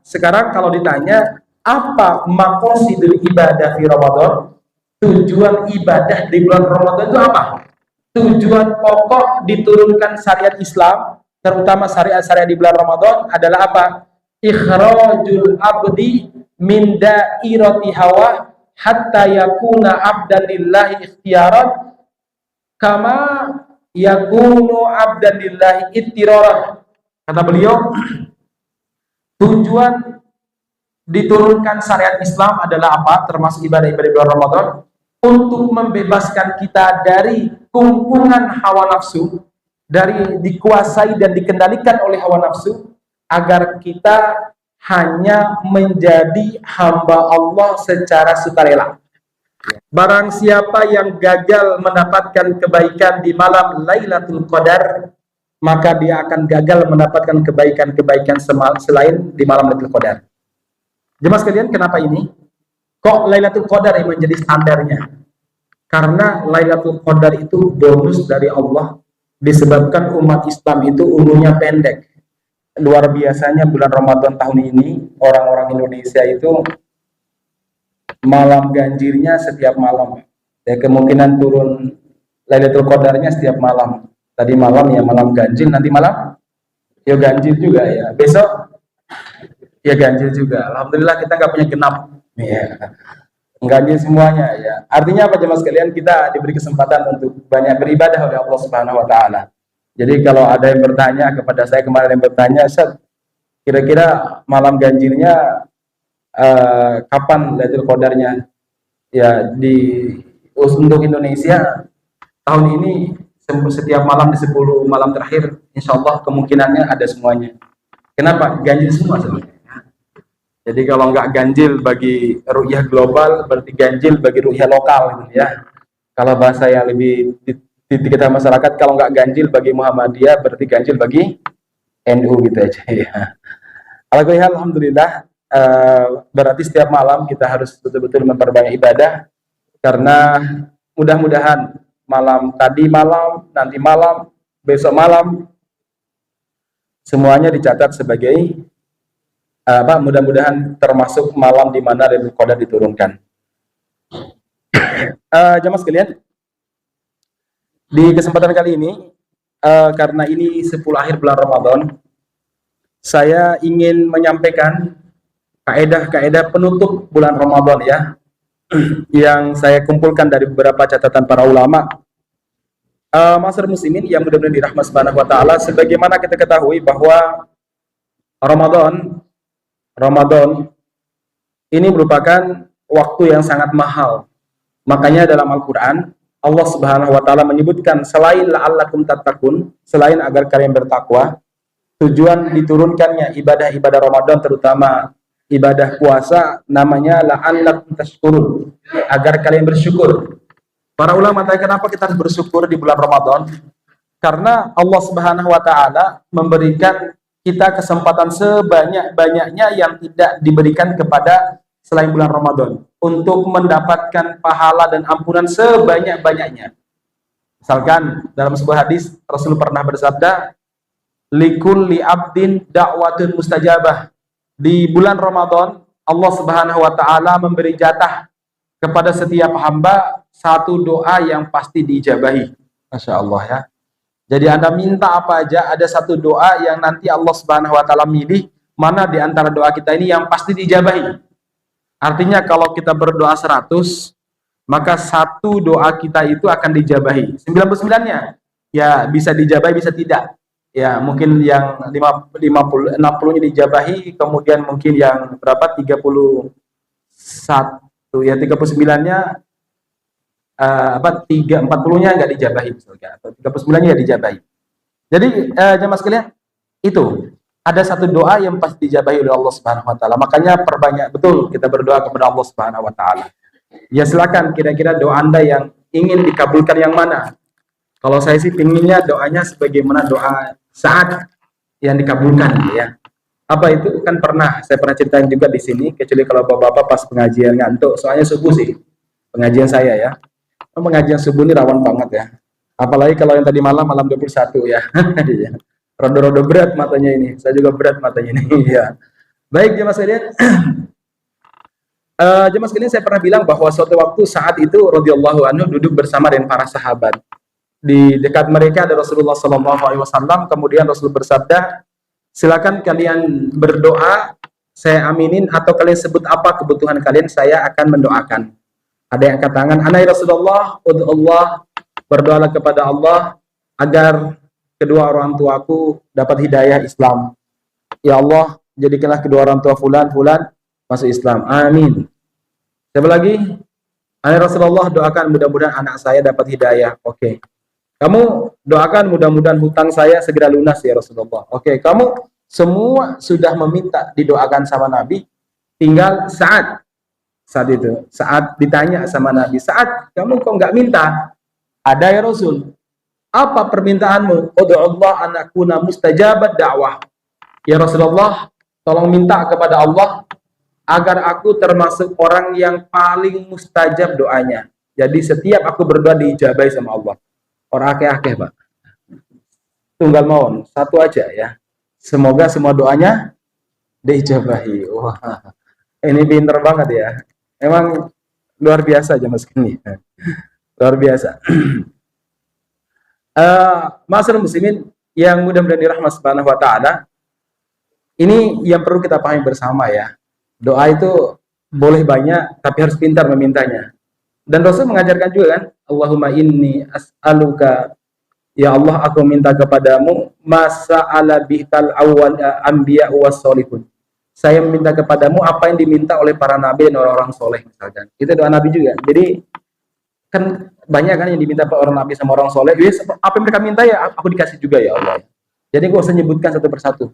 Sekarang kalau ditanya apa maqasidul ibadah di Ramadan, tujuan ibadah di bulan Ramadan itu apa? Tujuan pokok diturunkan syariat Islam, terutama syariat-syariat di bulan Ramadan adalah apa? Ikhrajul abdi min dairati hawa hatta yakuna abdan lillahi ikhtiyaran kama yakunu abdan lillahi ittiraran. Kata beliau, tujuan diturunkan syariat Islam adalah apa? Termasuk ibadah-ibadah bulan Ramadan untuk membebaskan kita dari kungkungan hawa nafsu, dari dikuasai dan dikendalikan oleh hawa nafsu, agar kita hanya menjadi hamba Allah secara sukarela. Barang siapa yang gagal mendapatkan kebaikan di malam Lailatul Qadar, maka dia akan gagal mendapatkan kebaikan-kebaikan selain di malam Lailatul Qadar. Jemaah sekalian, kenapa ini? Kok Lailatul Qadar yang menjadi standarnya? Karena Lailatul Qadar itu bonus dari Allah, disebabkan umat Islam itu umurnya pendek. Luar biasanya bulan Ramadan tahun ini, orang-orang Indonesia itu malam ganjilnya setiap malam. Ya, kemungkinan turun Lailatul Qadarnya setiap malam. Tadi malam ya malam ganjil, nanti malam ya ganjil juga ya. Besok ya ganjil juga. Alhamdulillah kita nggak punya genap. Ya. Ganjil semuanya ya. Artinya apa jemaah sekalian? Kita diberi kesempatan untuk banyak beribadah oleh Allah Subhanahu wa taala. Jadi kalau ada yang bertanya kepada saya kemarin yang bertanya, Ustaz, kira-kira malam ganjilnya kapan Lailatul Qadarnya? Ya untuk Indonesia tahun ini setiap malam di 10 malam terakhir insya Allah kemungkinannya ada semuanya. Kenapa? Ganjil semua sebenarnya. Jadi kalau nggak ganjil bagi ru'yah global, berarti ganjil bagi ru'yah lokal gitu ya. Kalau bahasa yang lebih di kita masyarakat, kalau nggak ganjil bagi Muhammadiyah, berarti ganjil bagi NU gitu aja ya. Alhamdulillah, berarti setiap malam kita harus betul-betul memperbanyak ibadah, karena mudah-mudahan tadi malam, nanti malam, besok malam, semuanya dicatat sebagai mudah-mudahan termasuk malam di mana Lailatul Qadar diturunkan. Jemaah sekalian, di kesempatan kali ini, karena ini 10 akhir bulan Ramadan, saya ingin menyampaikan kaedah-kaedah penutup bulan Ramadan ya, yang saya kumpulkan dari beberapa catatan para ulama. Masyarakat muslimin yang mudah-mudahan dirahmati Subhanahu wa taala, sebagaimana kita ketahui bahwa Ramadan ini merupakan waktu yang sangat mahal. Makanya dalam Al-Qur'an Allah Subhanahu wa taala menyebutkan selain la'allakum tattaqun, selain agar kalian bertakwa, tujuan diturunkannya ibadah-ibadah Ramadan, terutama ibadah puasa, namanya la'allakum tashkurun, agar kalian bersyukur. Para ulama tanya kenapa kita harus bersyukur di bulan Ramadan? Karena Allah Subhanahu wa taala memberikan kita kesempatan sebanyak-banyaknya yang tidak diberikan kepada selain bulan Ramadan, untuk mendapatkan pahala dan ampunan sebanyak-banyaknya. Misalkan dalam sebuah hadis Rasul pernah bersabda, likulli abdin da'watun mustajabah. Di bulan Ramadan Allah Subhanahu wa taala memberi jatah kepada setiap hamba satu doa yang pasti diijabahi. Masya Allah ya. Jadi Anda minta apa aja, ada satu doa yang nanti Allah Subhanahu wa taala milih mana di antara doa kita ini yang pasti diijabahi. Artinya kalau kita berdoa 100, maka satu doa kita itu akan dijabahi. 99-nya ya bisa dijabahi, bisa tidak. Ya mungkin yang 60-nya dijabahi, kemudian mungkin yang berapa 31 ya 39-nya 40-nya enggak dijabahi misalnya, atau 39-nya ya dijabahi. Jadi jemaah sekalian, itu ada satu doa yang pasti dijabahi oleh Allah Subhanahu wa taala. Makanya perbanyak betul kita berdoa kepada Allah Subhanahu wa taala. Ya silakan, kira-kira doa Anda yang ingin dikabulkan yang mana? Kalau saya sih pinginnya doanya sebagaimana doa saat yang dikabulkan ya. Apa itu? Kan saya pernah ceritain juga di sini, kecuali kalau Bapak-bapak pas pengajian ngantuk, soalnya subuh sih pengajian saya ya. Pengajian subuh ini rawan banget ya. Apalagi kalau yang tadi malam 21 ya. Rodo-rodo berat matanya ini. Saya juga berat matanya ini ya. Baik jemaah sekalian, jemaah sekalian, saya pernah bilang bahwa suatu waktu saat itu radhiyallahu anhu duduk bersama dengan para sahabat. Di dekat mereka ada Rasulullah sallallahu alaihi wasallam, kemudian Rasul bersabda, "Silakan kalian berdoa, saya aminin, atau kalian sebut apa kebutuhan kalian, saya akan mendoakan." Ada yang angkat tangan, "Ana ya Rasulullah, ud'ullah," berdoalah kepada Allah agar kedua orang tuaku dapat hidayah Islam. Ya Allah, jadikanlah kedua orang tua fulan masuk Islam. Amin. Siapa lagi? "Ana Rasulullah, doakan mudah-mudahan anak saya dapat hidayah." Oke. Kamu doakan mudah-mudahan hutang saya segera lunas ya Rasulullah. Oke, kamu semua sudah meminta didoakan sama Nabi, tinggal saat itu, saat ditanya sama Nabi, "Saat kamu kok nggak minta?" "Ada ya Rasul." "Apa permintaanmu?" "Ud'ullah an akuna mustajabat dakwah." "Ya Rasulullah, tolong minta kepada Allah agar aku termasuk orang yang paling mustajab doanya." Jadi setiap aku berdoa diijabai sama Allah. Orang akeh-akeh, Pak. Tunggal mawon, satu aja ya. Semoga semua doanya diijabahi. Wah, ini pinter banget ya. Emang luar biasa aja mas ini. Luar biasa. Masyaallah muslimin yang mudah-mudahan dirahmati Subhanahu wa taala. Ini yang perlu kita pahami bersama ya. Doa itu boleh banyak tapi harus pintar memintanya. Dan Rasul mengajarkan juga kan, Allahumma inni as'aluka, ya Allah aku minta kepadamu masa'ala bihkal awwal anbiya was solihun. Saya meminta kepadamu apa yang diminta oleh para nabi dan orang-orang soleh misalkan. Itu doa Nabi juga. Jadi kan banyak kan yang diminta orang nabi sama orang soleh. Apa yang mereka minta ya aku dikasih juga ya Allah. Jadi gue usah nyebutkan satu persatu.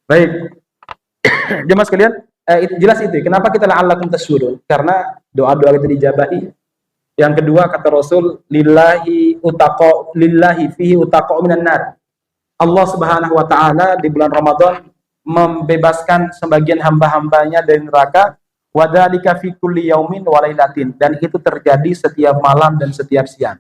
Baik. Jemaah sekalian, jelas itu. Kenapa kita la'allakum tashkurun? Karena doa-doa itu dijabahi. Yang kedua kata Rasul, lillahi fihi utaqo minan nar. Allah Subhanahu wa taala di bulan Ramadan membebaskan sebagian hamba-hambanya dari neraka, wadzalika fi kulli yaumin wa lailatin, dan itu terjadi setiap malam dan setiap siang.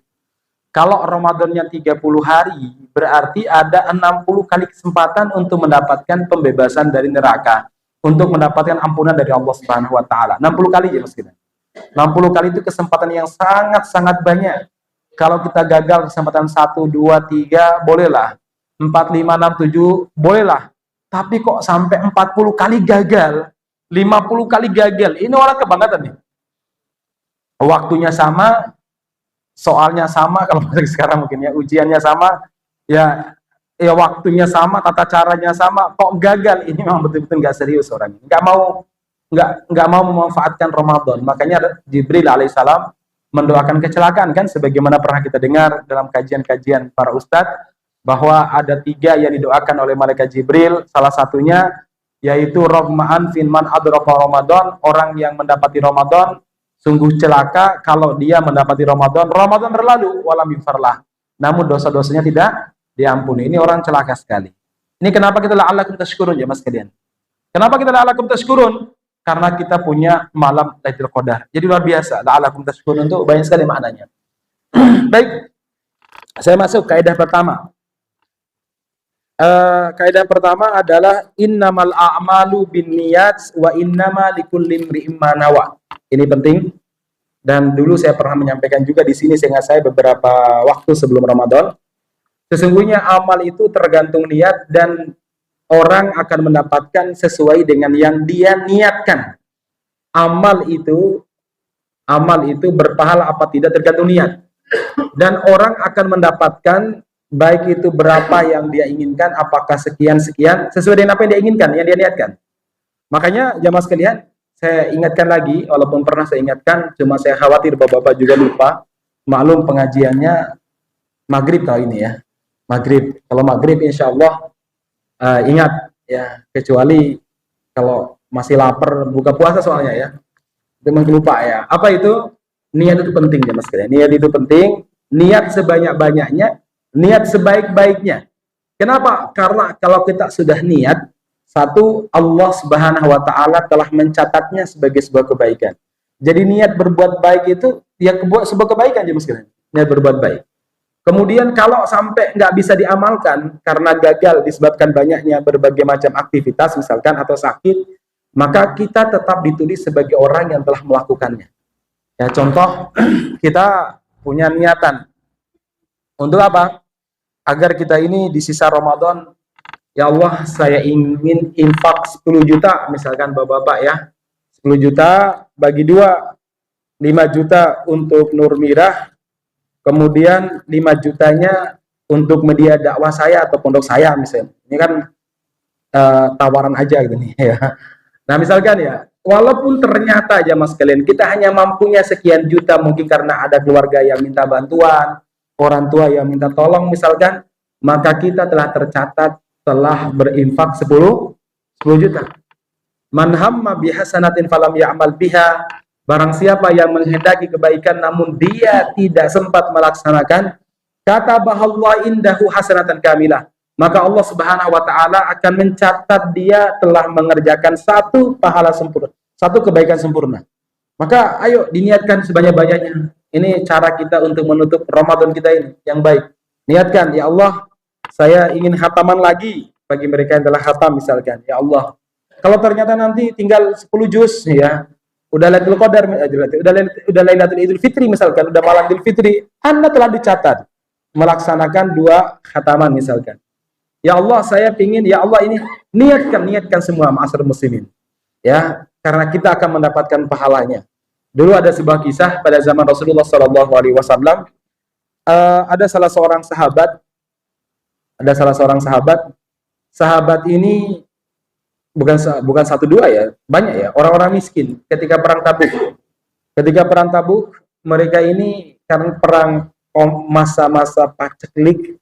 Kalau Ramadannya 30 hari, berarti ada 60 kali kesempatan untuk mendapatkan pembebasan dari neraka, untuk mendapatkan ampunan dari Allah Subhanahu wa taala. 60 kali ya Mas kita. 60 kali itu kesempatan yang sangat-sangat banyak. Kalau kita gagal kesempatan 1, 2, 3, bolehlah. 4, 5, 6, 7, bolehlah. Tapi kok sampai 40 kali gagal, 50 kali gagal, ini orang kebangetan nih. Waktunya sama, soalnya sama, kalau sekarang mungkin ya, ujiannya sama, ya waktunya sama, tata caranya sama, kok gagal, ini memang betul-betul nggak serius orang. Nggak mau memanfaatkan Ramadan. Makanya Jibril alaihissalam mendoakan kecelakaan kan, sebagaimana pernah kita dengar dalam kajian-kajian para ustadz, bahwa ada 3 yang didoakan oleh malaikat Jibril. Salah satunya yaitu Robbma'an finman adraka Ramadan, orang yang mendapati Ramadan sungguh celaka kalau dia mendapati Ramadan berlalu walam yufarlah, namun dosa-dosanya tidak diampuni. Ini orang celaka sekali. Ini kenapa kita la'allakum tashkurun ya mas kalian. Kenapa kita la'allakum tashkurun? Karena kita punya malam Lailatul Qadar. Jadi luar biasa. La'allakum tashkurun itu banyak sekali maknanya. Baik, saya masuk kaidah pertama. Kaidah pertama adalah innamal a'malu binniyat wa innama likulli imri'in ma nawa. Ini penting, dan dulu saya pernah menyampaikan juga di sini seingat saya beberapa waktu sebelum Ramadan. Sesungguhnya amal itu tergantung niat, dan orang akan mendapatkan sesuai dengan yang dia niatkan. Amal itu berpahala apa tidak tergantung niat, dan orang akan mendapatkan baik itu berapa yang dia inginkan, apakah sekian-sekian, sesuai dengan apa yang dia inginkan, yang dia niatkan. Makanya jamaah sekalian, saya ingatkan lagi, walaupun pernah saya ingatkan, cuma saya khawatir bapak-bapak juga lupa. Maklum pengajiannya maghrib kali ini ya. Maghrib. Kalau maghrib insya Allah ingat ya, kecuali kalau masih lapar buka puasa soalnya ya. Itu lupa ya. Apa itu? Niat itu penting jamaah sekalian. Niat itu penting. Niat sebanyak-banyaknya, niat sebaik-baiknya. Kenapa? Karena kalau kita sudah niat, satu, Allah Subhanahu wa taala telah mencatatnya sebagai sebuah kebaikan. Jadi niat berbuat baik itu ya sebuah kebaikan aja sekalian. Niat berbuat baik. Kemudian kalau sampai nggak bisa diamalkan karena gagal disebabkan banyaknya berbagai macam aktivitas misalkan atau sakit, maka kita tetap ditulis sebagai orang yang telah melakukannya. Ya contoh, kita punya niatan untuk apa? Agar kita ini di sisa Ramadan, ya Allah saya ingin infak 10 juta misalkan bapak-bapak ya, 10 juta bagi dua, 5 juta untuk Nur Mirah, kemudian 5 jutanya untuk media dakwah saya atau pondok saya misalnya. Ini kan tawaran aja gitu nih ya. Nah misalkan ya, walaupun ternyata aja mas kalian kita hanya mampunya sekian juta, mungkin karena ada keluarga yang minta bantuan, orang tua yang minta tolong misalkan, maka kita telah tercatat telah berinfak 10 juta. Man hamma bihasanatin falam ya'mal biha, barang siapa yang menghendaki kebaikan namun dia tidak sempat melaksanakan, kata bahwa indahu hasanatan kamilah, maka Allah Subhanahu wa taala akan mencatat dia telah mengerjakan satu pahala sempurna, satu kebaikan sempurna. Maka ayo diniatkan sebanyak-banyaknya. Ini cara kita untuk menutup Ramadan kita ini yang baik. Niatkan, ya Allah, saya ingin khataman lagi bagi mereka yang telah khatam misalkan. Ya Allah, kalau ternyata nanti tinggal 10 juz ya, udah Lailatul Qadar, udah Lailatul Idul Fitri misalkan, udah malam Idul Fitri, Anda telah dicatat melaksanakan 2 khataman misalkan. Ya Allah, saya ingin, ya Allah ini niatkan semua ma'asyiral muslimin. Ya, karena kita akan mendapatkan pahalanya. Dulu ada sebuah kisah pada zaman Rasulullah Shallallahu Alaihi Wasallam. Ada salah seorang sahabat. Sahabat ini bukan satu dua ya, banyak ya, orang-orang miskin ketika perang Tabuk. Ketika perang Tabuk, mereka ini karena perang masa-masa paceklik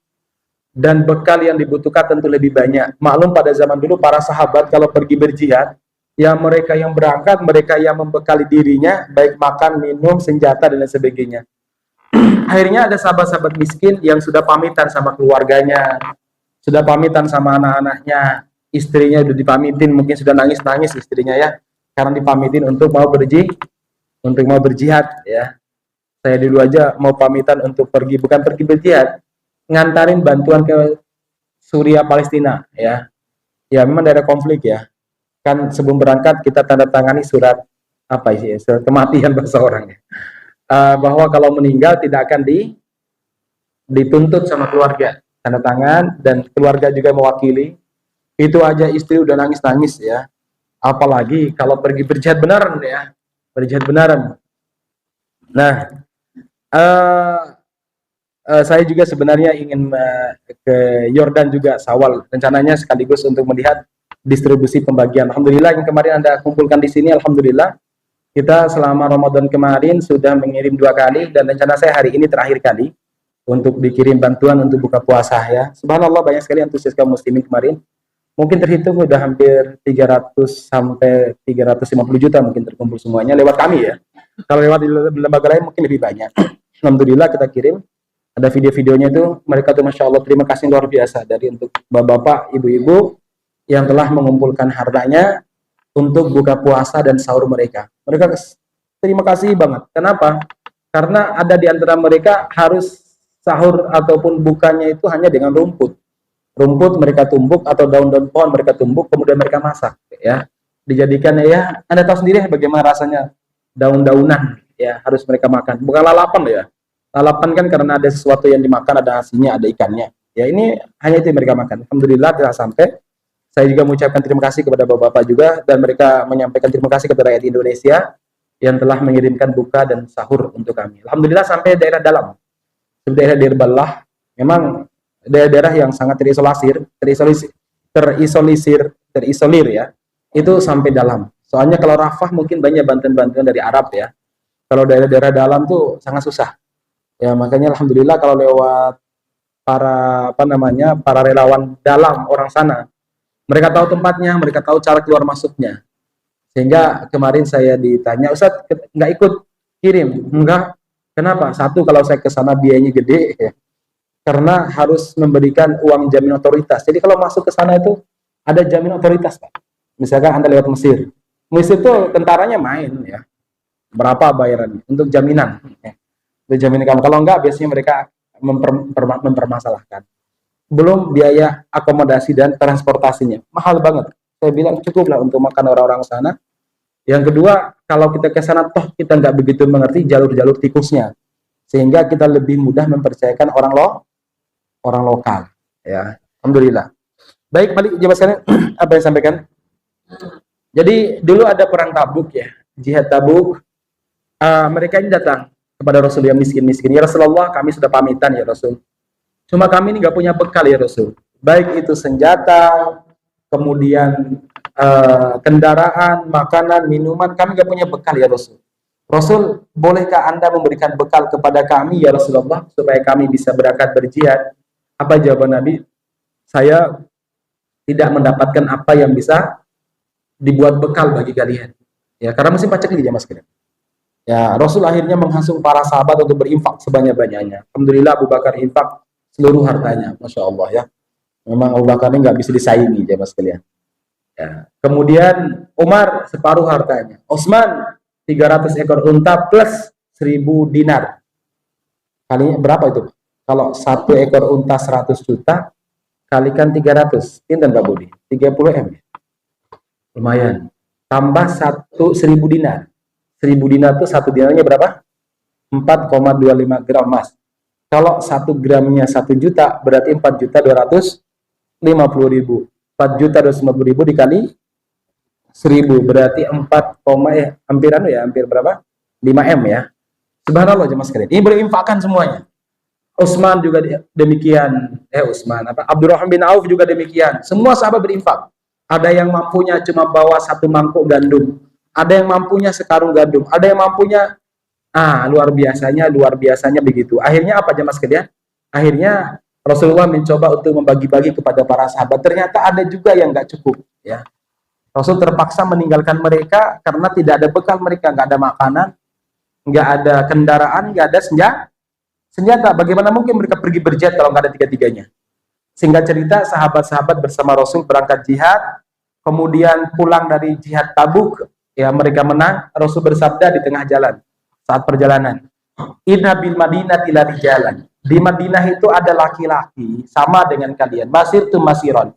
dan bekal yang dibutuhkan tentu lebih banyak. Maklum pada zaman dulu para sahabat kalau pergi berjihad, ya mereka yang berangkat, mereka yang membekali dirinya, baik makan, minum, senjata, dan lain sebagainya. Akhirnya ada sahabat-sahabat miskin yang sudah pamitan sama keluarganya, sudah pamitan sama anak-anaknya, istrinya udah dipamitin, mungkin sudah nangis-nangis istrinya ya, karena dipamitin untuk mau berjihad ya. Saya dulu aja mau pamitan untuk bukan pergi berjihad, ngantarin bantuan ke Suriah Palestina ya. Ya memang daerah konflik ya. Kan sebelum berangkat kita tanda tangani surat apa sih, surat kematian bahasa orangnya, bahwa kalau meninggal tidak akan dituntut sama keluarga, tanda tangan, dan keluarga juga mewakili. Itu aja istri udah nangis ya, apalagi kalau pergi berjihad beneran ya, berjihad beneran. Nah saya juga sebenarnya ingin ke Yordan juga Sawal, rencananya sekaligus untuk melihat distribusi pembagian. Alhamdulillah yang kemarin Anda kumpulkan di sini, alhamdulillah kita selama Ramadan kemarin sudah mengirim 2 kali, dan rencana saya hari ini terakhir kali untuk dikirim bantuan untuk buka puasa ya. Subhanallah, banyak sekali antusias kaum muslimin kemarin. Mungkin terhitung udah hampir 300 sampai 350 juta mungkin terkumpul semuanya lewat kami ya. Kalau lewat di lembaga lain mungkin lebih banyak. Alhamdulillah kita kirim. Ada video-videonya itu, mereka tuh Masya Allah terima kasih luar biasa dari untuk bapak-bapak, ibu-ibu yang telah mengumpulkan hartanya untuk buka puasa dan sahur mereka. Mereka terima kasih banget. Kenapa? Karena ada di antara mereka harus sahur ataupun bukanya itu hanya dengan rumput. Rumput mereka tumbuk atau daun-daun pohon mereka tumbuk, kemudian mereka masak ya. Dijadikan ya, Anda tahu sendiri bagaimana rasanya daun-daunan ya, harus mereka makan. Bukan lalapan ya. Lalapan kan karena ada sesuatu yang dimakan, ada hasilnya, ada ikannya. Ya ini hanya itu yang mereka makan. Alhamdulillah telah sampai. Saya juga mengucapkan terima kasih kepada bapak-bapak juga, dan mereka menyampaikan terima kasih kepada rakyat Indonesia yang telah mengirimkan buka dan sahur untuk kami. Alhamdulillah sampai daerah dalam, seperti daerah Deir Balah, memang daerah-daerah yang sangat terisolir ya, itu sampai dalam. Soalnya kalau Rafah mungkin banyak bantuan-bantuan dari Arab ya. Kalau daerah-daerah dalam tuh sangat susah. Ya makanya alhamdulillah kalau lewat para para relawan dalam orang sana, mereka tahu tempatnya, mereka tahu cara keluar masuknya. Sehingga kemarin saya ditanya, Ustadz nggak ikut kirim? Enggak. Kenapa? Satu, kalau saya ke sana biayanya gede ya. Karena harus memberikan uang jamin otoritas. Jadi kalau masuk ke sana itu ada jamin otoritas, Pak. Misalkan Anda lewat Mesir. Mesir itu tentaranya main ya. Berapa bayarannya untuk jaminan? Ya. Untuk jaminan kamu. Kalau enggak biasanya mereka mempermasalahkan. Belum biaya akomodasi dan transportasinya, mahal banget. Saya bilang cukuplah untuk makan orang-orang sana. Yang kedua, kalau kita ke sana toh kita nggak begitu mengerti jalur-jalur tikusnya, sehingga kita lebih mudah mempercayakan orang lokal. Ya, alhamdulillah. Baik, balik jemaah sekalian, apa yang sampaikan? Jadi dulu ada perang Tabuk ya, jihad Tabuk. Mereka ini datang kepada Rasul yang miskin-miskin. Ya Rasulullah, kami sudah pamitan ya Rasul. Cuma kami ini nggak punya bekal ya Rasul. Baik itu senjata, kemudian kendaraan, makanan, minuman, kami nggak punya bekal ya Rasul. Rasul, bolehkah Anda memberikan bekal kepada kami ya Rasulullah supaya kami bisa berangkat berjihad? Apa jawaban Nabi? Saya tidak mendapatkan apa yang bisa dibuat bekal bagi kalian. Ya, karena musim paceklik ya Mas Kira. Ya, Rasul akhirnya menghasung para sahabat untuk berinfak sebanyak-banyaknya. Alhamdulillah Abu Bakar infak seluruh hartanya, Masya Allah ya. Memang Abu Bakar ini nggak bisa disaingi ya Mas kalian. Ya. Kemudian Umar separuh hartanya. Utsman 300 ekor unta plus 1000 dinar. Kalinya berapa itu? Kalau satu ekor unta 100 juta kalikan 300, pinten Pak Budi? 30 M. Lumayan. Tambah 1000 dinar. 1000 dinar itu satu dinarnya berapa? 4,25 gram emas. Kalau 1 gramnya 1 juta, berarti 4.250.000. 4.250.000 dikali 1000, berarti hampir berapa? 5 M ya. Subhanallah jemaah sekalian. Ini berinfakkan semuanya. Utsman juga demikian. Abdurrahman bin Auf juga demikian. Semua sahabat berinfak. Ada yang mampunya cuma bawa 1 mangkuk gandum. Ada yang mampunya sekarung gandum. Ada yang mampunya luar biasanya begitu. Akhirnya apa jemaah sekalian? Akhirnya Rasulullah mencoba untuk membagi-bagi kepada para sahabat. Ternyata ada juga yang nggak cukup. Ya, Rasul terpaksa meninggalkan mereka karena tidak ada bekal mereka, nggak ada makanan, nggak ada kendaraan, nggak ada senjata. Bagaimana mungkin mereka pergi berjihad kalau nggak ada tiga-tiganya? Singkat cerita, sahabat-sahabat bersama Rasul berangkat jihad, kemudian pulang dari jihad Tabuk, ya mereka menang. Rasul bersabda di tengah jalan saat perjalanan, Inna bil Madinati la rijalan. Di Madinah itu ada laki-laki sama dengan kalian. Masirtum masiron.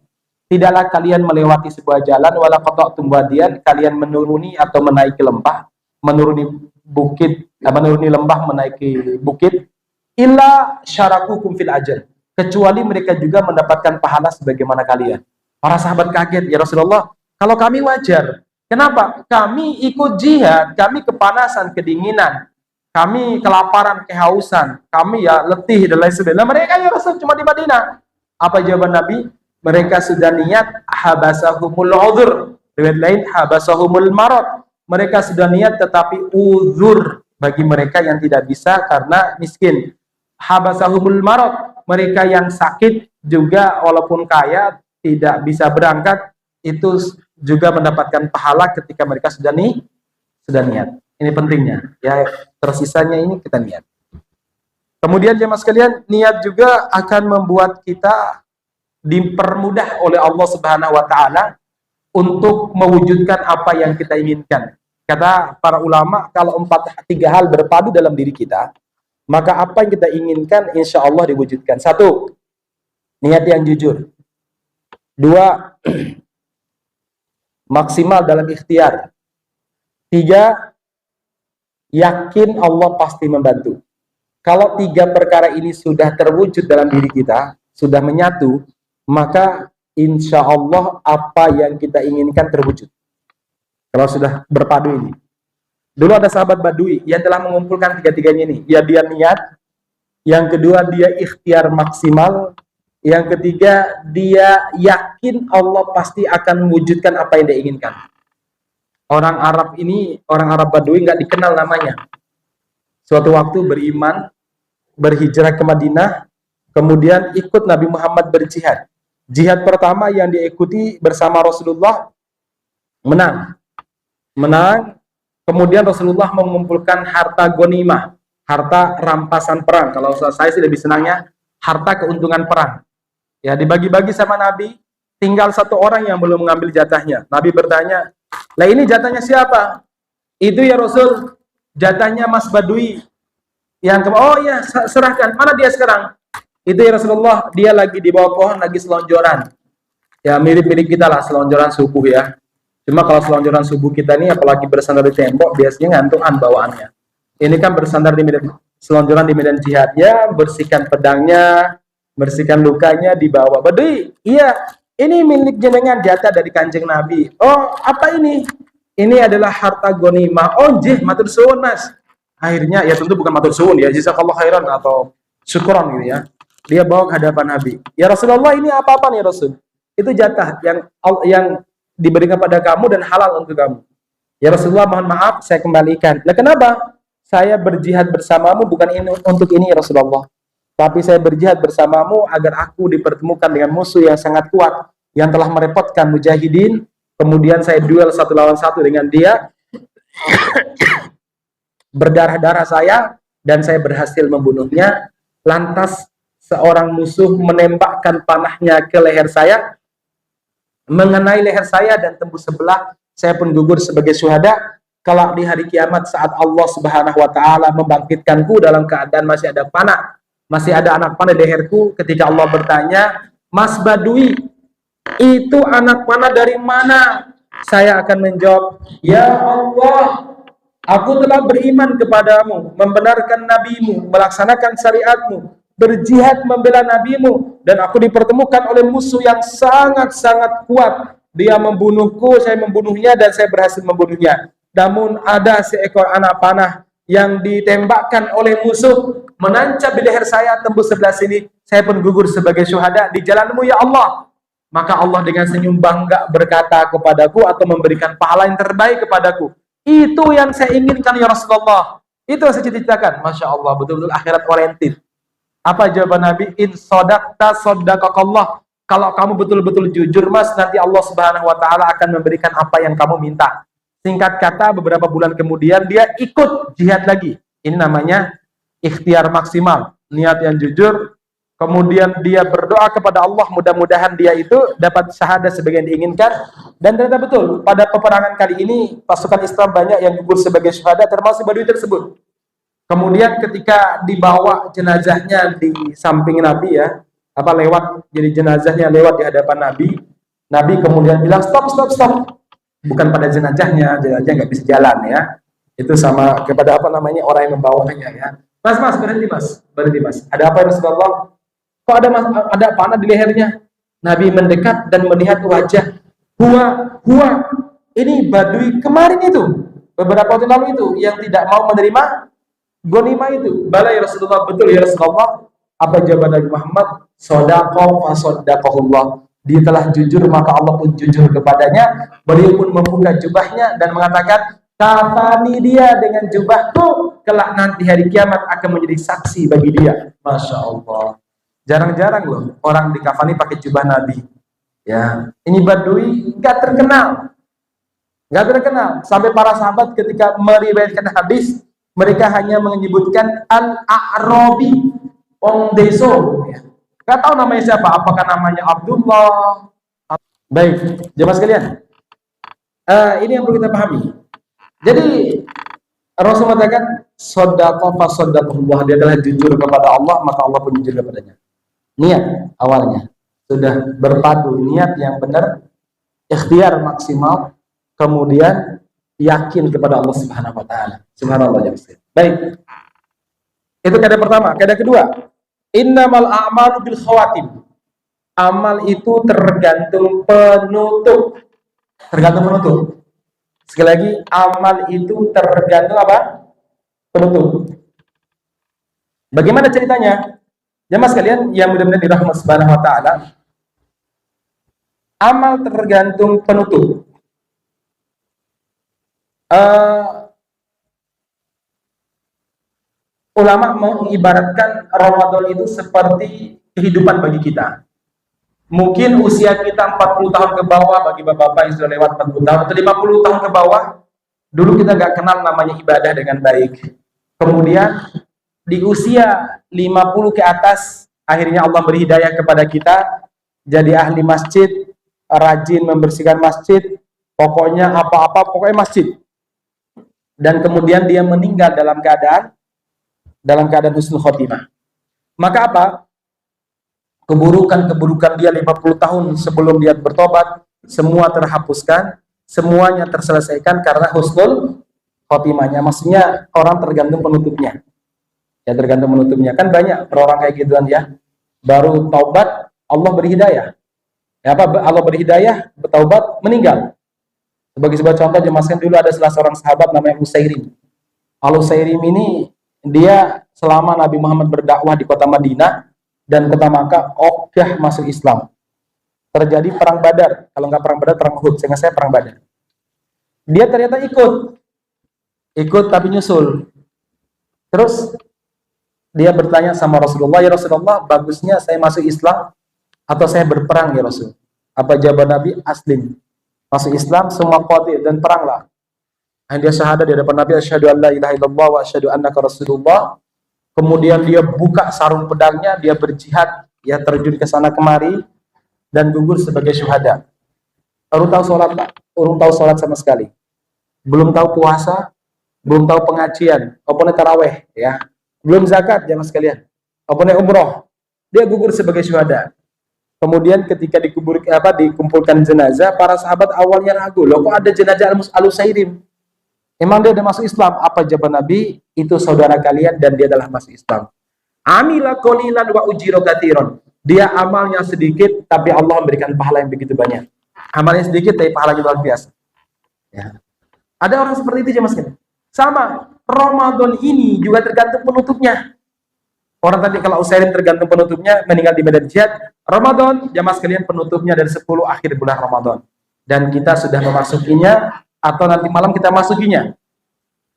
Tidaklah kalian melewati sebuah jalan, wala qata'tum wadiyan, kalian menuruni atau menaiki lembah, menuruni lembah, menaiki bukit, illa syarakukum fil ajr. Kecuali mereka juga mendapatkan pahala sebagaimana kalian. Para sahabat kaget, ya Rasulullah, kalau kami wajar. Kenapa? Kami ikut jihad, kami kepanasan, kedinginan, kami kelaparan, kehausan, kami ya letih dan lain sebagainya. Mereka ya Rasul cuma di Madinah. Apa jawaban Nabi? Mereka sudah niat habasahumul udhur. Riwayat lain habasahumul marad. Mereka sudah niat tetapi uzur bagi mereka yang tidak bisa karena miskin. Habasahumul marad. Mereka yang sakit juga walaupun kaya tidak bisa berangkat, itu juga mendapatkan pahala ketika mereka sudah niat. Ini pentingnya. Ya, tersisanya ini kita niat. Kemudian jemaah sekalian, niat juga akan membuat kita dipermudah oleh Allah Subhanahu wa taala untuk mewujudkan apa yang kita inginkan. Kata para ulama, kalau 3 hal berpadu dalam diri kita, maka apa yang kita inginkan insya Allah diwujudkan. 1, niat yang jujur. 2, maksimal dalam ikhtiar. 3, yakin Allah pasti membantu. Kalau 3 perkara ini sudah terwujud dalam diri kita, sudah menyatu, maka insya Allah apa yang kita inginkan terwujud. Kalau sudah berpadu ini. Dulu ada sahabat Badui yang telah mengumpulkan 3-tiganya ini. Ya, dia niat. Yang kedua, dia ikhtiar maksimal. Yang ketiga, dia yakin Allah pasti akan mewujudkan apa yang dia inginkan. Orang Arab ini, orang Arab Badui nggak dikenal namanya. Suatu waktu beriman, berhijrah ke Madinah, kemudian ikut Nabi Muhammad berjihad. Jihad pertama yang diikuti bersama Rasulullah menang. Kemudian Rasulullah mengumpulkan harta ghanimah, harta rampasan perang. Kalau saya sih lebih senangnya harta keuntungan perang. Ya, dibagi-bagi sama Nabi, tinggal 1 orang yang belum mengambil jatahnya. Nabi bertanya, "Lah ini jatahnya siapa?" "Itu ya Rasul, jatahnya Mas Badui." Oh ya, serahkan. Mana dia sekarang? Itu ya Rasulullah, dia lagi di bawah pohon, lagi selonjoran. Ya mirip-mirip kita lah, selonjoran subuh ya. Cuma kalau selonjoran subuh kita ini, apalagi bersandar di tembok, biasanya ngantukan bawaannya. Ini kan bersandar di medan, selonjoran di medan jihad. Ya, bersihkan pedangnya, bersihkan lukanya, dibawa. Badui, iya, ini milik jenengan, jatah dari Kanjeng Nabi. Oh, apa ini? Ini adalah harta ghanimah. Oh, jih, matur suwun, Mas. Akhirnya, ya tentu bukan matur suwun ya, jazakallahu khairan atau syukron gitu ya. Dia bawa ke hadapan Nabi. Ya Rasulullah, ini apa-apa nih Rasul? Itu jatah yang diberikan pada kamu dan halal untuk kamu. Ya Rasulullah, mohon maaf, saya kembalikan. Lah kenapa? Saya berjihad bersamamu bukan ini untuk ini ya Rasulullah. Tapi saya berjihad bersamamu agar aku dipertemukan dengan musuh yang sangat kuat, yang telah merepotkan mujahidin. Kemudian saya duel 1 lawan 1 dengan dia, berdarah-darah saya, dan saya berhasil membunuhnya. Lantas seorang musuh menembakkan panahnya ke leher saya, mengenai leher saya dan tembus sebelah. Saya pun gugur sebagai syuhada. Kalau di hari kiamat saat Allah Subhanahu wa taala membangkitkanku dalam keadaan masih ada panah, masih ada anak panah di leherku, ketika Allah bertanya, "Mas Badui, itu anak panah dari mana?" Saya akan menjawab, "Ya Allah, aku telah beriman kepadamu, membenarkan nabimu, melaksanakan syariatmu, berjihad membela nabimu, dan aku dipertemukan oleh musuh yang sangat-sangat kuat. Dia membunuhku, saya membunuhnya, dan saya berhasil membunuhnya. Namun ada seekor anak panah yang ditembakkan oleh musuh, menancap di leher saya, tembus sebelah sini. Saya pun gugur sebagai syuhada di jalanmu ya Allah." Maka Allah dengan senyum bangga berkata kepadaku atau memberikan pahala yang terbaik kepadaku. Itu yang saya inginkan ya Rasulullah. Itu yang saya cita-citakan. Masya Allah, betul-betul akhirat oriented. Apa jawaban Nabi? In sodakta sodakakallah. Kalau kamu betul-betul jujur mas, nanti Allah Subhanahu wa taala akan memberikan apa yang kamu minta. Singkat kata, beberapa bulan kemudian dia ikut jihad lagi. Ini namanya ikhtiar maksimal, niat yang jujur. Kemudian dia berdoa kepada Allah, mudah-mudahan dia itu dapat syahadah sebagai yang diinginkan. Dan ternyata betul, pada peperangan kali ini pasukan Islam banyak yang gugur sebagai syuhada, termasuk Badui tersebut. Kemudian ketika dibawa jenazahnya di samping Nabi ya, lewat, jadi jenazahnya lewat di hadapan Nabi. Nabi kemudian bilang stop. Bukan pada jenazahnya nggak bisa jalan ya. Itu sama kepada orang yang membawanya ya. Mas, berhenti mas. Ada apa ya Rasulullah? Kok ada panah di lehernya? Nabi mendekat dan melihat wajah. Huwa, ini Badui kemarin itu, beberapa waktu lalu itu, yang tidak mau menerima ghanimah itu. Bala ya Rasulullah, betul ya Rasulullah. Apa jawaban Nabi Muhammad? Shadaqah fa saddaqahullah. Dia telah jujur, maka Allah pun jujur kepadanya. Beliau pun membuka jubahnya dan mengatakan, kafani dia dengan jubahku, kelak nanti hari kiamat akan menjadi saksi bagi dia. Masya Allah. Jarang-jarang loh orang dikafani pakai jubah Nabi. Ya, ini Badui nggak terkenal. Sampai para sahabat ketika meriwayatkan hadis, mereka hanya menyebutkan al-A'rabi, orang deso. Nggak tahu namanya siapa, apakah namanya Abdullah. Baik, jemaah sekalian. Ini yang perlu kita pahami. Jadi Rasul mengatakan, shadaqah fa saddaqahullah, dia telah jujur kepada Allah, maka Allah pun jujur kepadanya. Niat awalnya sudah berpadu, niat yang benar, ikhtiar maksimal, kemudian yakin kepada Allah Subhanahu wa taala. Subhanallah ya. Baik. Itu kaidah pertama. Kaidah kedua, innamal a'malu bil khawatim. Amal itu tergantung penutup. Sekali lagi, amal itu tergantung apa? Penutup. Bagaimana ceritanya? Jemaah sekalian yang mudah-mudahan dirahmati Subhanahu wa taala, amal tergantung penutup. Ulama mengibaratkan Ramadan itu seperti kehidupan bagi kita. Mungkin usia kita 40 tahun ke bawah, bagi bapak-bapak yang sudah lewat 40 tahun atau 50 tahun ke bawah, dulu kita gak kenal namanya ibadah dengan baik. Kemudian di usia 50 ke atas, akhirnya Allah beri hidayah kepada kita, jadi ahli masjid, rajin membersihkan masjid, pokoknya pokoknya masjid. Dan kemudian dia meninggal dalam keadaan dalam keadaan husnul khotimah. Maka apa? Keburukan-keburukan dia 50 tahun sebelum dia bertobat, semua terhapuskan, semuanya terselesaikan karena husnul khotimahnya. Maksudnya orang tergantung penutupnya. Ya tergantung penutupnya. Kan banyak orang kayak gituan ya. Baru taubat, Allah beri hidayah. Ya, Allah beri hidayah, bertaubat, meninggal. Sebagai sebuah contoh, jemaskan dulu ada salah seorang sahabat namanya Usairim. Al-Usairim ini dia selama Nabi Muhammad berdakwah di kota Madinah dan kota Makkah, ogah masuk Islam. Terjadi perang Badar, kalau nggak perang Badar, perang Uhud. Sehingga saya perang Badar. Dia ternyata ikut tapi nyusul. Terus dia bertanya sama Rasulullah, ya Rasulullah, bagusnya saya masuk Islam atau saya berperang ya Rasul? Apa jawaban Nabi? Aslim. Masuk Islam semua qadir dan peranglah. Dia syahadat di hadapan Nabi, asyhadu an la ilaha illallah wa asyhadu annaka rasulullah. Kemudian dia buka sarung pedangnya, dia berjihad, dia terjun ke sana kemari dan gugur sebagai syuhada. Baru tahu sholat, belum tahu sholat sama sekali. Belum tahu puasa, belum tahu pengajian, apalagi taraweh ya. Belum zakat jamaah sekalian. Apalagi umroh. Dia gugur sebagai syuhada. Kemudian ketika dikumpulkan jenazah, para sahabat awalnya ragu, loh kok ada jenazah Al-Usairim? Emang dia udah masuk Islam? Apa jawaban Nabi? Itu saudara kalian dan dia adalah masuk Islam. Amila qalilan wa ujira katsiran. Dia amalnya sedikit tapi Allah memberikan pahala yang begitu banyak. Amalnya sedikit tapi pahalanya luar biasa. Ya. Ada orang seperti itu jemaah sekalian. Sama, Ramadan ini juga tergantung penutupnya. Orang tadi kalau Usairim tergantung penutupnya meninggal di medan jihad. Ramadan jamaah sekalian penutupnya dari 10 akhir bulan Ramadan. Dan kita sudah memasukinya atau nanti malam kita masukinya.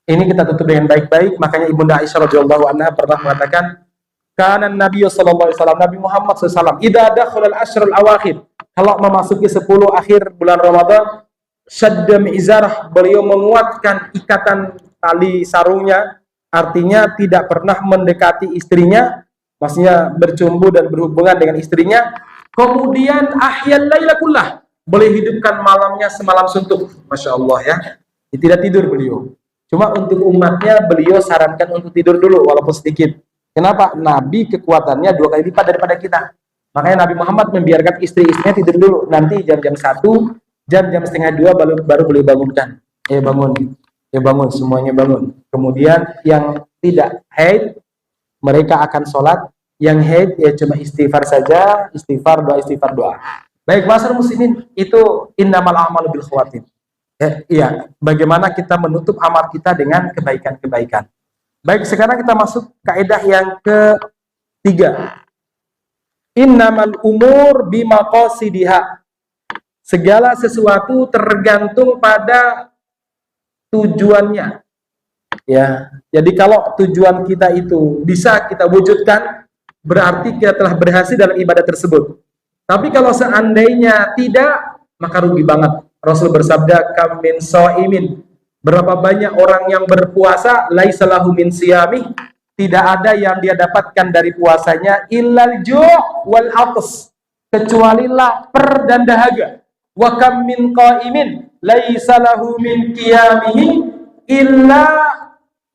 Ini kita tutup dengan baik-baik. Makanya Ibunda Aisyah radhiyallahu anha pernah mengatakan, kana Nabi sallallahu alaihi wasallam, Nabi Muhammad sallallahu idza dakhala al-ashr al-awakhir, kalau memasuki 10 akhir bulan Ramadan, syadda mi'zarah, beliau menguatkan ikatan tali sarungnya, artinya tidak pernah mendekati istrinya, maksudnya bercumbu dan berhubungan dengan istrinya. Kemudian ahyal laila kullah, boleh hidupkan malamnya semalam suntuk. Masya Allah ya, tidak tidur beliau. Cuma untuk umatnya beliau sarankan untuk tidur dulu walaupun sedikit. Kenapa? Nabi kekuatannya 2 kali lipat daripada kita. Makanya Nabi Muhammad membiarkan istri-istrinya tidur dulu. Nanti jam-jam 1, jam-jam setengah 2 baru boleh bangunkan. Bangun, semuanya bangun. Kemudian yang tidak haid, mereka akan sholat. Yang haid ya cuma istighfar saja, istighfar doa. Baik, masyarakat muslimin, itu innamal a'malu bil khawatim. Iya, bagaimana kita menutup amal kita dengan kebaikan-kebaikan. Baik, sekarang kita masuk kaidah yang ketiga. Innamal umur bimaqasidiha. Segala sesuatu tergantung pada tujuannya. Ya, jadi kalau tujuan kita itu bisa kita wujudkan, berarti kita telah berhasil dalam ibadah tersebut. Tapi kalau seandainya tidak, maka rugi banget. Rasul bersabda, kam min shaimin, berapa banyak orang yang berpuasa, laisa lahu min siyamih, tidak ada yang dia dapatkan dari puasanya illal ju' wal 'aths, kecuali lapar dan dahaga. Wa kam min qaimin laisa lahu min qiyamihi illa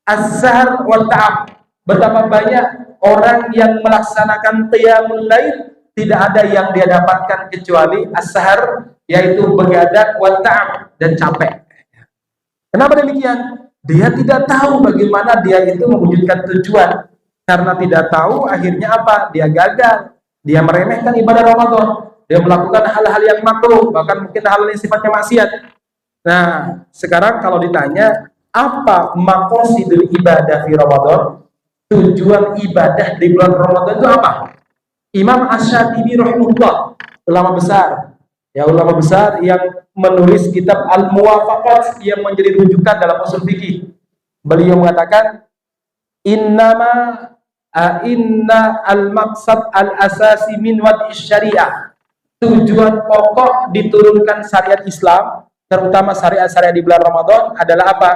as-sahar wal ta'ab. Betapa banyak orang yang melaksanakan qiyamul lail, tidak ada yang dia dapatkan kecuali as-sahar, yaitu begadang, wal ta'ab, dan capek. Kenapa demikian? Dia tidak tahu bagaimana dia itu mewujudkan tujuan. Karena tidak tahu, akhirnya apa? Dia gagal. Dia meremehkan ibadah Ramadan. Dia melakukan hal-hal yang makruh, bahkan mungkin hal yang sifatnya maksiat. Nah, sekarang kalau ditanya, apa maqasidul ibadah di Ramadan? Tujuan ibadah di bulan Ramadan itu apa? Imam Asy-Syatibi rahimahullah, ulama besar yang menulis kitab Al-Muwafaqat yang menjadi rujukan dalam usul fikih. Beliau mengatakan, inna al-maqsad al-asasi min wad'i syariah. Tujuan pokok diturunkan syariat Islam, terutama syariat-syariat di bulan Ramadan adalah apa?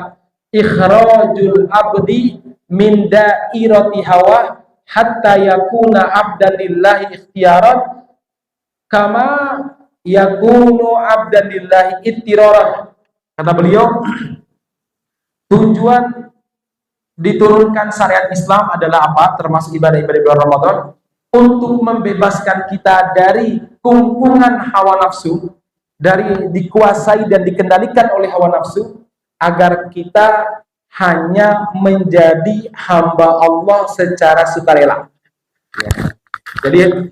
Ikhrajul abdi min da'irati hawa hatta yakuna abdan lillahi ikhtiyaran kama yakunu abdan lillahi ittiraran. Kata beliau, tujuan diturunkan syariat Islam adalah apa? Termasuk ibadah-ibadah bulan Ramadan untuk membebaskan kita dari kungkungan hawa nafsu, dari dikuasai dan dikendalikan oleh hawa nafsu, agar kita hanya menjadi hamba Allah secara sukarela. Ya.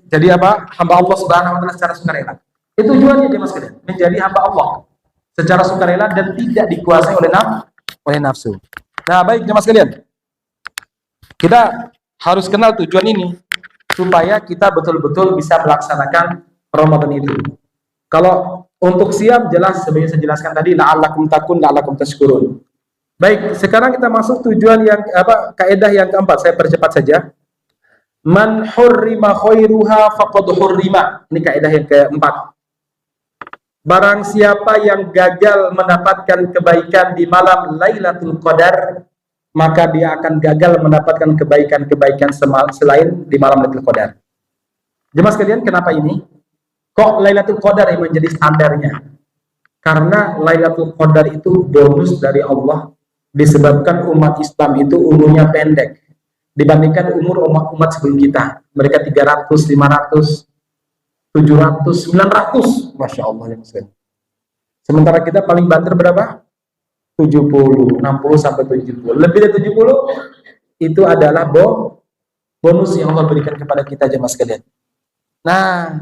Jadi apa? Hamba Allah Subhanahu wa taala secara sukarela. Itu tujuannya dia Mas kalian, menjadi hamba Allah secara sukarela dan tidak dikuasai oleh nafsu. Nah, baik Mas kalian. Kita harus kenal tujuan ini supaya kita betul-betul bisa melaksanakan Ramadan itu. Kalau untuk siam jelas sebenarnya saya jelaskan tadi la'allakum takun la'allakum tashkurun. Baik, sekarang kita masuk tujuan yang kaidah yang keempat. Saya percepat saja. Man hurrima khairuha faqad hurrima. Ini kaidah yang keempat. Barang siapa yang gagal mendapatkan kebaikan di malam Lailatul Qadar, maka dia akan gagal mendapatkan kebaikan-kebaikan selain di malam Lailatul Qadar. Jemaah sekalian, kenapa ini? Kok Lailatul Qadar yang menjadi standarnya? Karena Lailatul Qadar itu bonus dari Allah, disebabkan umat Islam itu umurnya pendek dibandingkan umur umat sebelum kita. Mereka 300, 500, 700, 900, Masya Allah ya Mas. Sementara kita paling banter berapa? 70, 60 sampai 70. Lebih dari 70 itu adalah bonus yang Allah berikan kepada kita jemaah sekalian. Nah,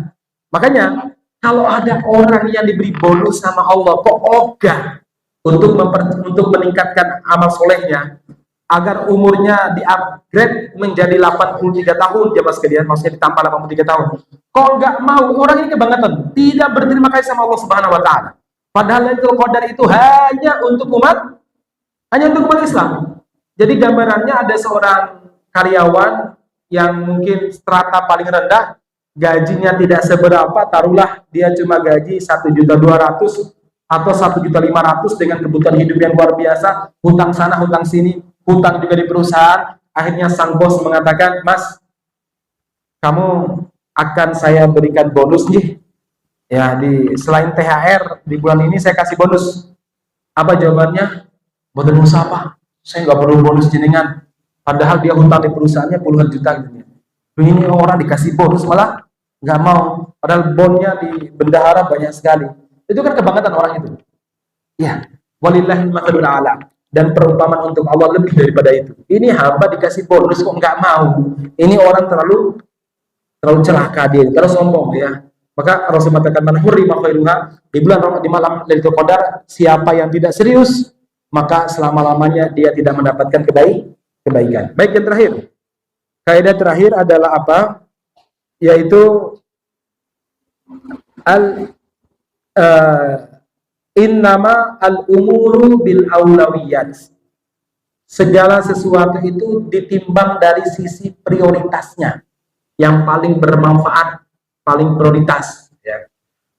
makanya kalau ada orang yang diberi bonus sama Allah kok ogah untuk meningkatkan amal solehnya agar umurnya di-upgrade menjadi 83 tahun jemaah sekalian, maksudnya ditambah 83 tahun. Kok nggak mau? Orang ini kebangetan, tidak berterima kasih sama Allah Subhanahu wa taala. Padahal Lailatul Qadar itu hanya untuk umat Islam. Jadi gambarannya ada seorang karyawan yang mungkin strata paling rendah, gajinya tidak seberapa, taruhlah dia cuma gaji 1.200.000 atau 1.500.000 dengan kebutuhan hidup yang luar biasa, hutang sana hutang sini, hutang juga di perusahaan. Akhirnya sang bos mengatakan, "Mas, kamu akan saya berikan bonus nih. Ya, selain THR di bulan ini saya kasih bonus." Apa jawabannya? Boten usah Pak, saya nggak perlu bonus jenengan. Padahal dia hutang di perusahaannya puluhan juta gitu. Ini orang dikasih bonus malah nggak mau. Padahal bonnya di bendahara banyak sekali. Itu kan kebanggaan orang itu. Ya, walillahil matsalul a'la. Dan perumpamaan untuk Allah lebih daripada itu. Ini hamba dikasih bonus kok nggak mau. Ini orang terlalu celaka dia, terlalu sombong ya. Maka Rasul mengatakan man hurrima khairuha, di malam Lailatul Qadar, siapa yang tidak serius, maka selama-lamanya dia tidak mendapatkan kebaikan. Baik, yang terakhir. Kaidah terakhir adalah apa? Yaitu innama al-umuru bil aulawiyat. Segala sesuatu itu ditimbang dari sisi prioritasnya. Yang paling bermanfaat, paling prioritas ya.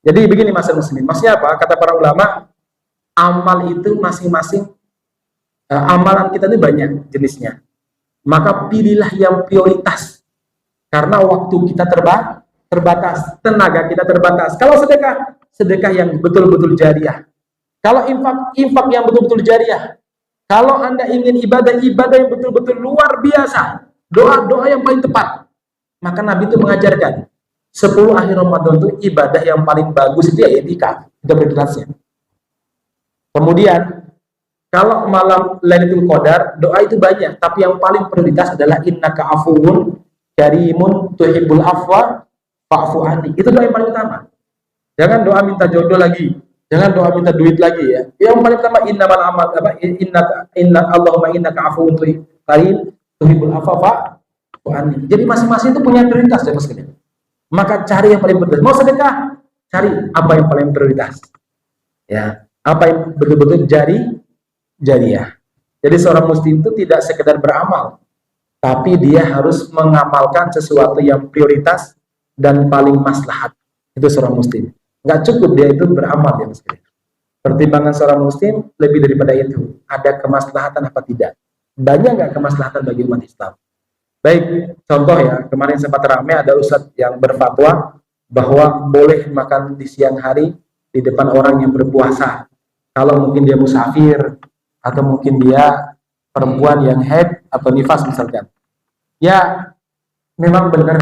Jadi begini Mas Muslim, maksudnya apa? Kata para ulama, amal itu masing-masing amalan kita ini banyak jenisnya. Maka pilihlah yang prioritas. Karena waktu kita terbatas, tenaga kita terbatas. Kalau sedekah yang betul-betul jariah. Kalau infak yang betul-betul jariah. Kalau Anda ingin ibadah yang betul-betul luar biasa, doa-doa yang paling tepat, maka Nabi itu mengajarkan 10 akhir Ramadan itu ibadah yang paling bagus itu ya i'tikaf, itu prioritasnya. Kemudian kalau malam Lailatul Qadar, doa itu banyak, tapi yang paling prioritas adalah innaka afuwun karimun tuhibbul afwa fa'fu anni. Itu doa yang paling utama. Jangan doa minta jodoh lagi, jangan doa minta duit lagi ya. Yang paling utama innamal amal Allahumma innaka afuwun karim tuhibbul afwa fa'fu anni. Jadi masing-masing itu punya prioritas ya Mas. Maka cari yang paling prioritas. Mau sedekah, cari apa yang paling prioritas. Ya, apa yang betul-betul jariah. Jadi seorang muslim itu tidak sekedar beramal, tapi dia harus mengamalkan sesuatu yang prioritas dan paling maslahat. Itu seorang muslim. Nggak cukup dia itu beramal ya Mas. Pertimbangan seorang muslim lebih daripada itu. Ada kemaslahatan apa tidak? Banyak nggak kemaslahatan bagi umat Islam? Baik, contoh ya, kemarin sempat ramai ada ustadz yang berfatwa bahwa boleh makan di siang hari di depan orang yang berpuasa. Kalau mungkin dia musafir atau mungkin dia perempuan yang haid atau nifas misalkan. Ya, memang benar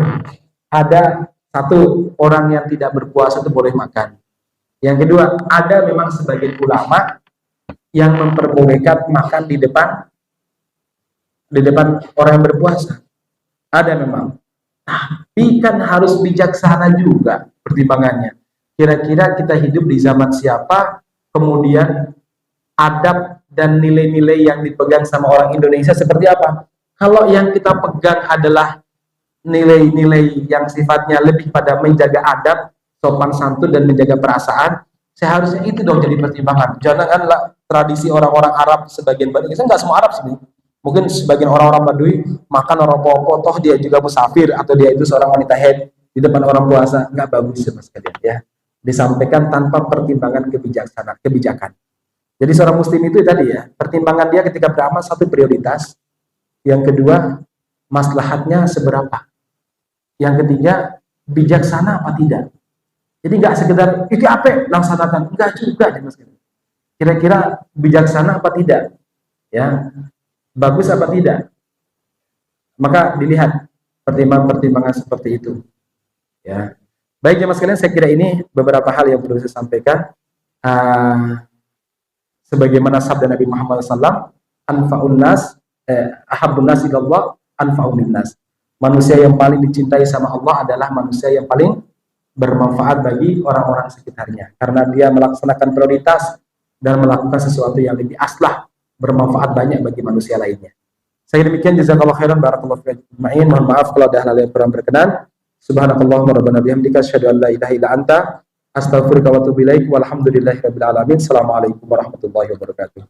ada satu orang yang tidak berpuasa itu boleh makan. Yang kedua, ada memang sebagian ulama yang memperbolehkan makan di depan orang yang berpuasa. Ada memang. Tapi kan harus bijaksana juga pertimbangannya. Kira-kira kita hidup di zaman siapa, kemudian adab dan nilai-nilai yang dipegang sama orang Indonesia seperti apa? Kalau yang kita pegang adalah nilai-nilai yang sifatnya lebih pada menjaga adab, sopan santun dan menjaga perasaan, seharusnya itu dong jadi pertimbangan. Janganlah tradisi orang-orang Arab sebagian Badui, saya nggak semua Arab sih, mungkin sebagian orang-orang Badui makan orang pokok, toh dia juga musafir atau dia itu seorang wanita haid di depan orang puasa, nggak bagus sama sekali ya. Disampaikan tanpa pertimbangan kebijakan. Jadi seorang muslim itu tadi ya, pertimbangan dia ketika beramal satu prioritas, yang kedua maslahatnya seberapa, yang ketiga bijaksana apa tidak. Jadi nggak sekedar itu apa laksanakan, enggak juga ya mas. Kira-kira bijaksana apa tidak, ya bagus apa tidak, maka dilihat pertimbangan-pertimbangan seperti itu. Ya, baik jemaah sekalian, saya kira ini beberapa hal yang perlu saya sampaikan. Sebagaimana sabda Nabi Muhammad SAW, anfa'un nas, ahabbun nas ilallah, anfa'un nas. Manusia yang paling dicintai sama Allah adalah manusia yang paling bermanfaat bagi orang-orang sekitarnya, karena dia melaksanakan prioritas dan melakukan sesuatu yang lebih aslah, bermanfaat banyak bagi manusia lainnya. Saya demikian, jazakallahu khairan, barakallahu fiikum ajma'in. Mohon maaf kalau ada hal yang kurang berkenan. Subhanakallahumma rabbana bihamdika asyhadu an la ilaha illa anta astaghfiruka wa atubu ilaik. Walhamdulillahirabbil alamin. Assalamualaikum warahmatullahi wabarakatuh.